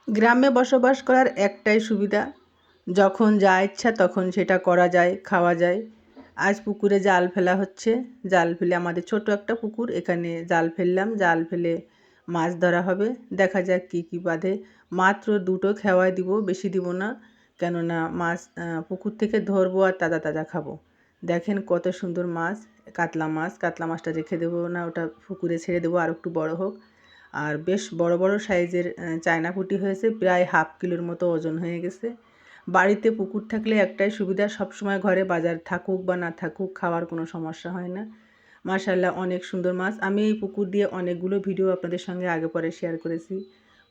গ্রামে বসবাস করার একটাই সুবিধা, যখন যা ইচ্ছা তখন সেটা করা যায়, খাওয়া যায়। আজ পুকুরে জাল ফেলা হচ্ছে। জাল ফেলে আমাদের ছোট একটা পুকুর, এখানে জাল ফেললাম। জাল ফেলে মাছ ধরা হবে। দেখা যাক কী কী বাধে। মাত্র দুটো খেওয়াই দিব, বেশি দিব না, কেননা মাছ পুকুর থেকে ধরবো আর তাজা তাজা খাবো। দেখেন কত সুন্দর মাছ, কাতলা মাছ। কাতলা মাছটা রেখে দেবো না, ওটা পুকুরে ছেড়ে দেবো আর একটু বড় হোক। আর বেশ বড় বড় সাইজের চায়না পুঁটি হয়েছে, প্রায় হাফ কিলোর মতো ওজন হয়ে গেছে। বাড়িতে পুকুর থাকলে একটাই সুবিধা, সবসময় ঘরে বাজার থাকুক বা না থাকুক খাওয়ার কোনো সমস্যা হয় না। মাশাআল্লাহ অনেক সুন্দর মাছ। আমি এই পুকুর দিয়ে অনেকগুলো ভিডিও আপনাদের সঙ্গে আগে পরে শেয়ার করেছি।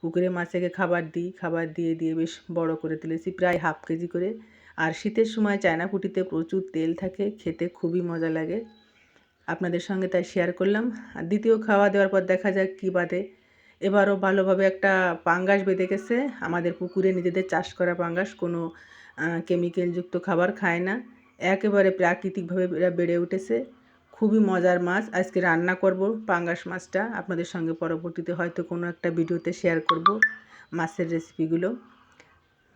পুকুরে মাছকে খাবার দিই, খাবার দিয়ে দিয়ে বেশ বড় করে তুলেছি, প্রায় হাফ কেজি করে। আর শীতের সময় চায়না পুঁটিতে প্রচুর তেল থাকে, খেতে খুবই মজা লাগে। আপনাদের সঙ্গে তাই শেয়ার করলাম। আর দ্বিতীয় খাওয়া দেওয়ার পর দেখা যাক কী বাদে। এবারও ভালোভাবে একটা পাঙ্গাস বেঁধে গেছে। আমাদের পুকুরে নিজেদের চাষ করা পাঙ্গাস, কোনো কেমিক্যালযুক্ত খাবার খায় না, একেবারে প্রাকৃতিকভাবে এরা বেড়ে উঠেছে। খুবই মজার মাছ। আজকে রান্না করব পাঙ্গাস মাছটা, আপনাদের সঙ্গে পরবর্তীতে হয়তো কোনো একটা ভিডিওতে শেয়ার করব মাছের রেসিপিগুলো।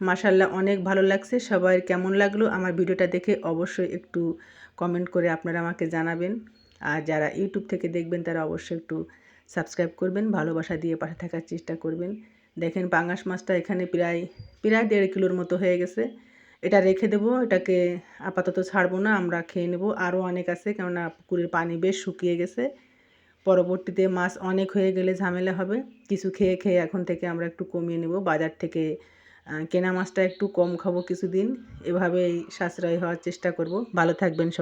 মাশাআল্লাহ অনেক ভালো লাগছে। সবার কেমন লাগলো আমার ভিডিওটা দেখে অবশ্যই একটু কমেন্ট করে আপনারা আমাকে জানাবেন। আর যারা ইউটিউব থেকে দেখবেন তারা অবশ্যই একটু সাবস্ক্রাইব করবেন, ভালোবাসা দিয়ে পাশে থাকার চেষ্টা করবেন। দেখেন পাঙ্গাস মাছটা এখানে প্রায় 1.5 কিলোর মতো হয়ে গেছে। এটা রেখে দেবো, এটাকে আপাতত ছাড়বো না, আমরা খেয়ে নেব। আরও অনেক আছে, কেননা পুকুরের পানি বেশ শুকিয়ে গেছে। পরবর্তীতে মাছ অনেক হয়ে গেলে ঝামেলা হবে। কিছু খেয়ে খেয়ে এখন থেকে আমরা একটু কমিয়ে নেব। বাজার থেকে কেনা মাছটা একটু কম খাবো কিছুদিন, এভাবেই সাশ্রয় হওয়ার চেষ্টা করব। ভালো থাকবেন সবাই।